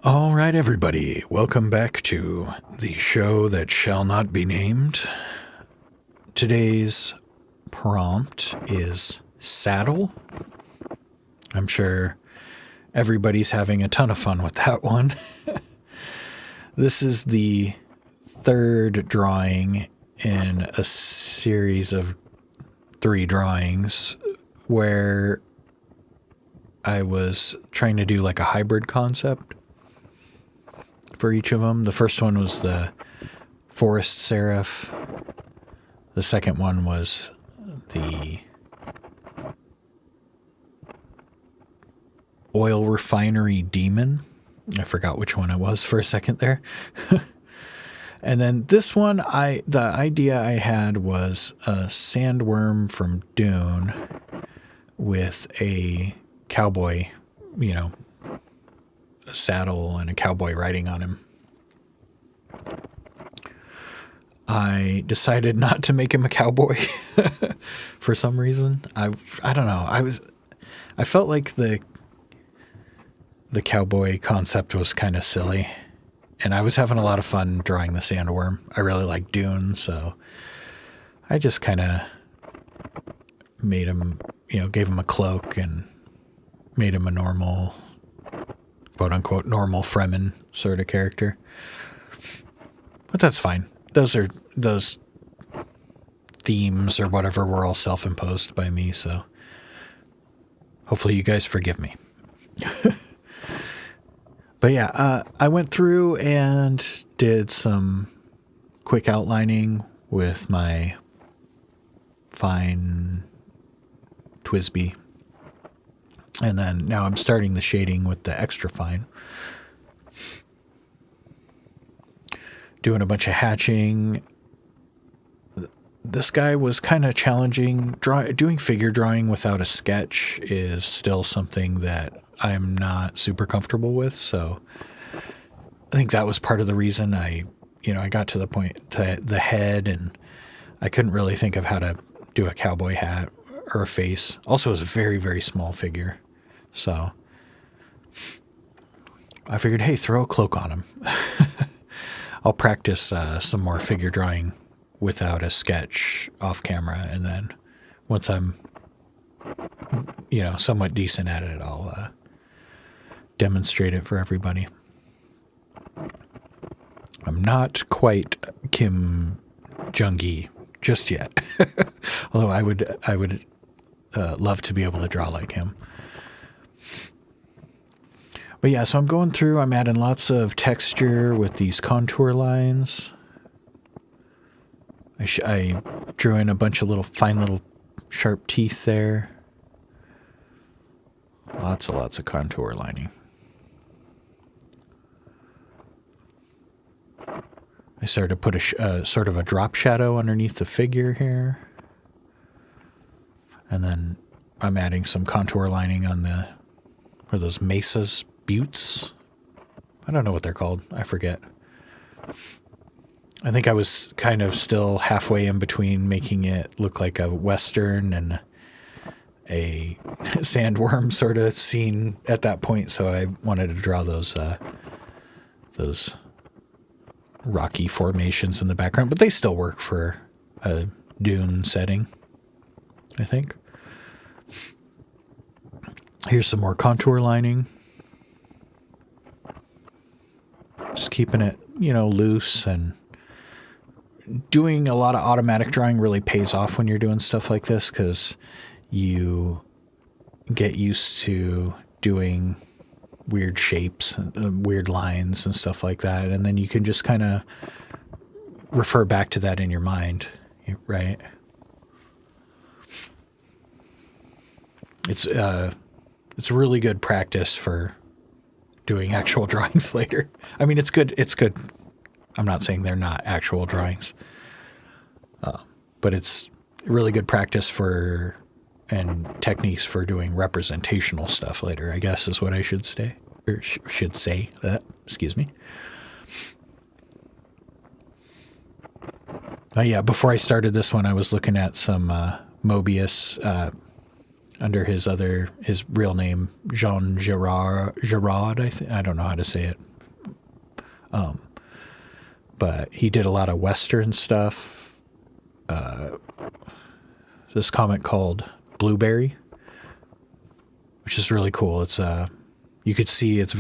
All right, everybody, welcome back to the show that shall not be named. Today's prompt is saddle. I'm sure everybody's having a ton of fun with that one. This is the third drawing in a series of 3 drawings where I was trying to do like a hybrid concept for each of them. The first one was the forest seraph. The second one was the oil refinery demon. I forgot which one it was for a second there. And then this one, the idea I had was a sandworm from Dune with a cowboy, a saddle and a cowboy riding on him. I decided not to make him a cowboy for some reason. I don't know. I felt like the cowboy concept was kind of silly, and I was having a lot of fun drawing the sandworm. I really like Dune, so I just kind of made him, gave him a cloak and made him a normal, quote unquote, normal Fremen sort of character. But that's fine. Those themes or whatever were all self-imposed by me, so hopefully you guys forgive me. But yeah, I went through and did some quick outlining with my fine TWSBI. And then now I'm starting the shading with the extra fine. Doing a bunch of hatching. This guy was kind of challenging. Doing figure drawing without a sketch is still something that I'm not super comfortable with. So I think that was part of the reason I got to the point to the head, and I couldn't really think of how to do a cowboy hat or a face. Also, it was a very, very small figure. So I figured, hey, throw a cloak on him. I'll practice some more figure drawing without a sketch off camera, and then once I'm, somewhat decent at it, I'll demonstrate it for everybody. I'm not quite Kim Jung-gi just yet, although I would love to be able to draw like him. But yeah, so I'm going through, I'm adding lots of texture with these contour lines. I drew in a bunch of fine little sharp teeth there. Lots of contour lining. I started to put a sort of a drop shadow underneath the figure here. And then I'm adding some contour lining on those mesas, buttes. I don't know what they're called. I forget. I think I was kind of still halfway in between making it look like a Western and a sandworm sort of scene at that point. So I wanted to draw those rocky formations in the background, but they still work for a Dune setting, I think. Here's some more contour lining. Just keeping it, loose, and doing a lot of automatic drawing really pays off when you're doing stuff like this, because you get used to doing weird shapes and weird lines and stuff like that, and then you can just kind of refer back to that in your mind, right? It's really good practice for doing actual drawings later. I mean, it's good. I'm not saying they're not actual drawings, but it's really good practice and techniques for doing representational stuff later, I guess is what I should say. Or should say that. Excuse me. Oh yeah, before I started this one, I was looking at some Mobius under his real name, Jean Giraud, I think. I don't know how to say it. But he did a lot of Western stuff. This comic called Blueberry, which is really cool. It's you could see it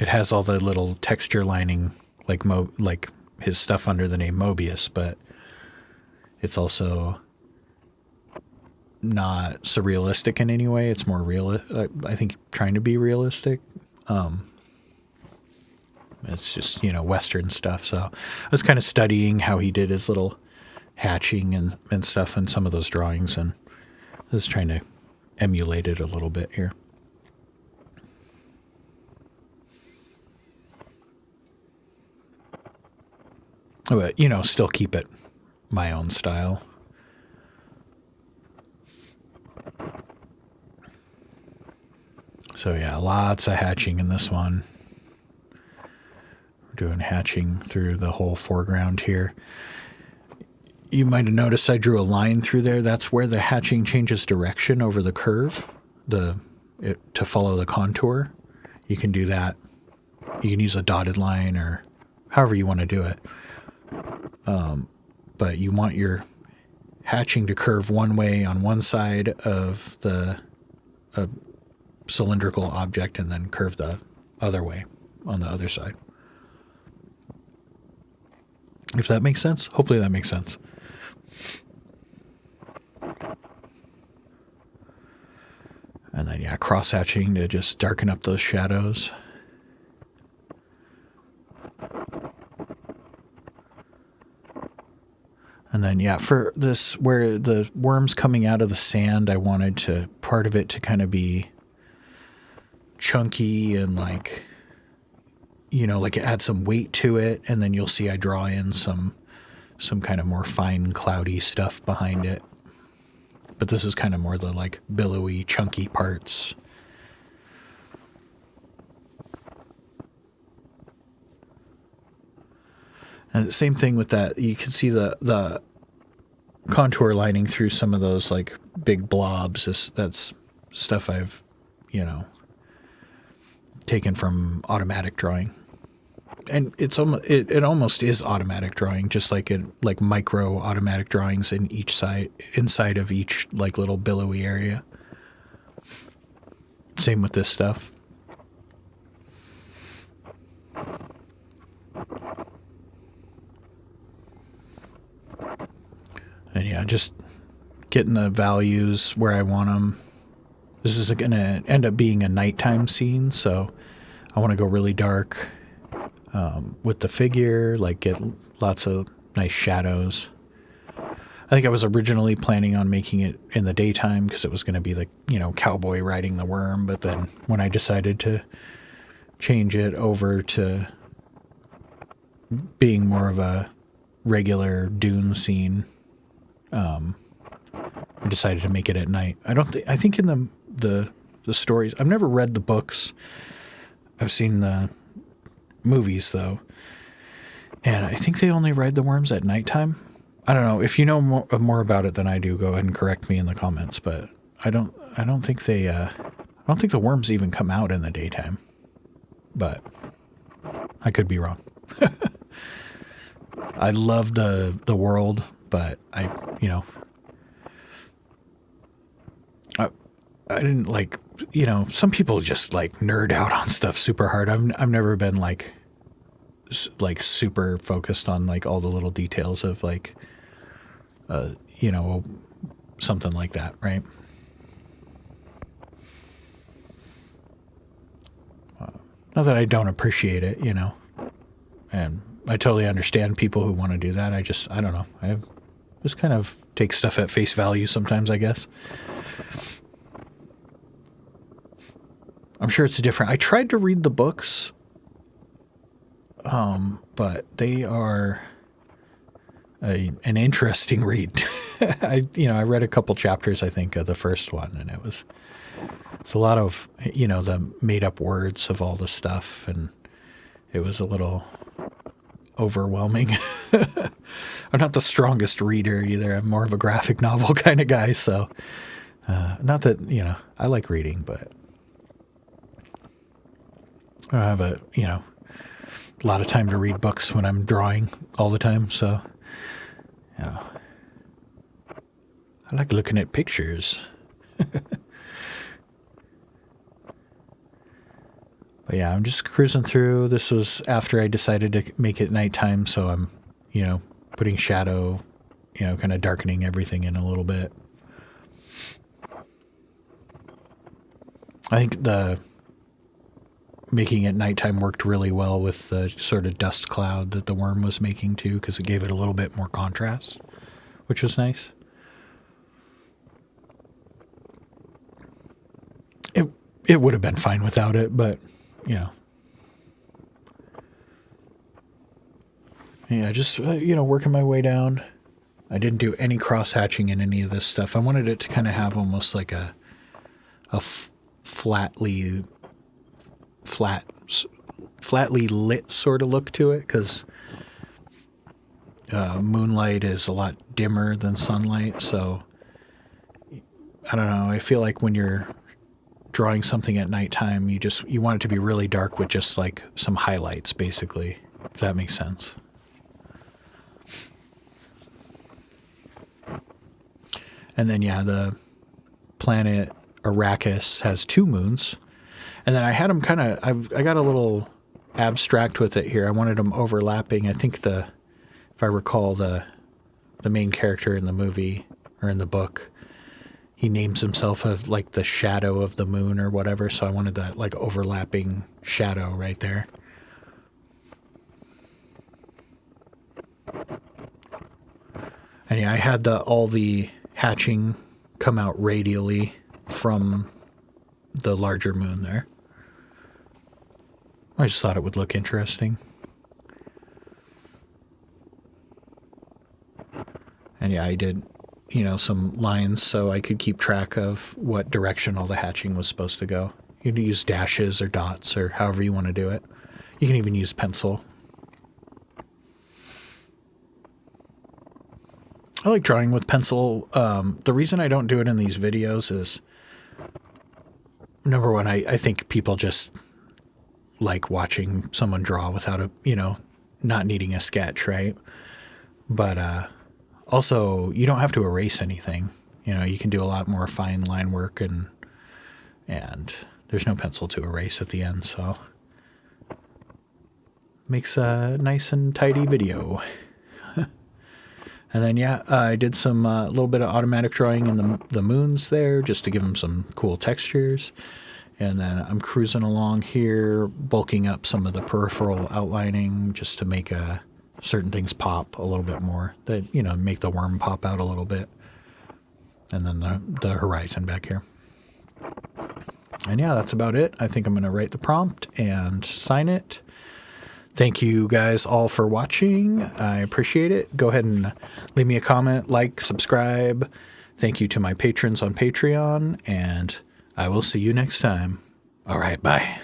has all the little texture lining like his stuff under the name Mobius, but it's also not surrealistic in any way. It's more I think trying to be realistic. It's just, Western stuff. So I was kind of studying how he did his little hatching and stuff in some of those drawings, and I was trying to emulate it a little bit here. But, still keep it my own style. So yeah, lots of hatching in this one. We're doing hatching through the whole foreground here. You might have noticed I drew a line through there. That's where the hatching changes direction over the curve, to follow the contour. You can do that. You can use a dotted line or however you want to do it. But you want your hatching to curve one way on one side of the cylindrical object and then curve the other way on the other side. If that makes sense. Hopefully that makes sense. And then, yeah, cross-hatching to just darken up those shadows. And then, yeah, for this, where the worm's coming out of the sand, I wanted part of it to kind of be chunky and like add some weight to it. And then you'll see I draw in some kind of more fine, cloudy stuff behind it. But this is kind of more the like billowy, chunky parts. And the same thing with that. You can see the contour lining through some of those like big blobs. That's stuff I've, taken from automatic drawing. And it almost is automatic drawing, just like micro automatic drawings inside of each like little billowy area. Same with this stuff. And yeah, just getting the values where I want them. This is going to end up being a nighttime scene, so I want to go really dark with the figure, like get lots of nice shadows. I think I was originally planning on making it in the daytime because it was going to be like, cowboy riding the worm. But then when I decided to change it over to being more of a regular Dune scene, I decided to make it at night. I think in the stories, I've never read the books. I've seen the movies though. And I think they only ride the worms at nighttime. I don't know. If you know more about it than I do, go ahead and correct me in the comments, but I don't think the worms even come out in the daytime. But I could be wrong. I love the world, but I didn't like, some people just like nerd out on stuff super hard. I've never been like super focused on like all the little details of like, something like that. Right. Not that I don't appreciate it, and I totally understand people who want to do that. I don't know. I just kind of take stuff at face value sometimes, I guess. I'm sure it's different. I tried to read the books, but they are an interesting read. I read a couple chapters, I think, of the first one, and it's a lot of, the made up words of all the stuff, and it was a little overwhelming. I'm not the strongest reader either. I'm more of a graphic novel kind of guy, so not that, I like reading, but I don't have a lot of time to read books when I'm drawing all the time. So, I like looking at pictures. But yeah, I'm just cruising through. This was after I decided to make it nighttime, so I'm, putting shadow, kind of darkening everything in a little bit. I think the making it nighttime worked really well with the sort of dust cloud that the worm was making too, because it gave it a little bit more contrast, which was nice. It would have been fine without it, but, Yeah, just, working my way down. I didn't do any cross-hatching in any of this stuff. I wanted it to kind of have almost like a flatly lit sort of look to it, because moonlight is a lot dimmer than sunlight. So I don't know. I feel like when you're drawing something at nighttime, you want it to be really dark with just like some highlights, basically, if that makes sense. And then, yeah, the planet Arrakis has 2 moons. And then I had them kind of, I got a little abstract with it here. I wanted them overlapping. I think if I recall, the main character in the movie or in the book, he names himself of like the shadow of the moon or whatever. So I wanted that like overlapping shadow right there. And yeah, I had all the hatching come out radially from the larger moon there. I just thought it would look interesting. And yeah, I did, some lines so I could keep track of what direction all the hatching was supposed to go. You can use dashes or dots or however you want to do it. You can even use pencil. I like drawing with pencil. The reason I don't do it in these videos is, number one, I think people just like watching someone draw without not needing a sketch, right? But also, you don't have to erase anything. You can do a lot more fine line work, and there's no pencil to erase at the end, so makes a nice and tidy video. And then, yeah, I did some little bit of automatic drawing in the moons there just to give them some cool textures. And then I'm cruising along here, bulking up some of the peripheral outlining just to make certain things pop a little bit more. That, make the worm pop out a little bit. And then the horizon back here. And yeah, that's about it. I think I'm going to write the prompt and sign it. Thank you guys all for watching. I appreciate it. Go ahead and leave me a comment, like, subscribe. Thank you to my patrons on Patreon, and I will see you next time. All right, bye.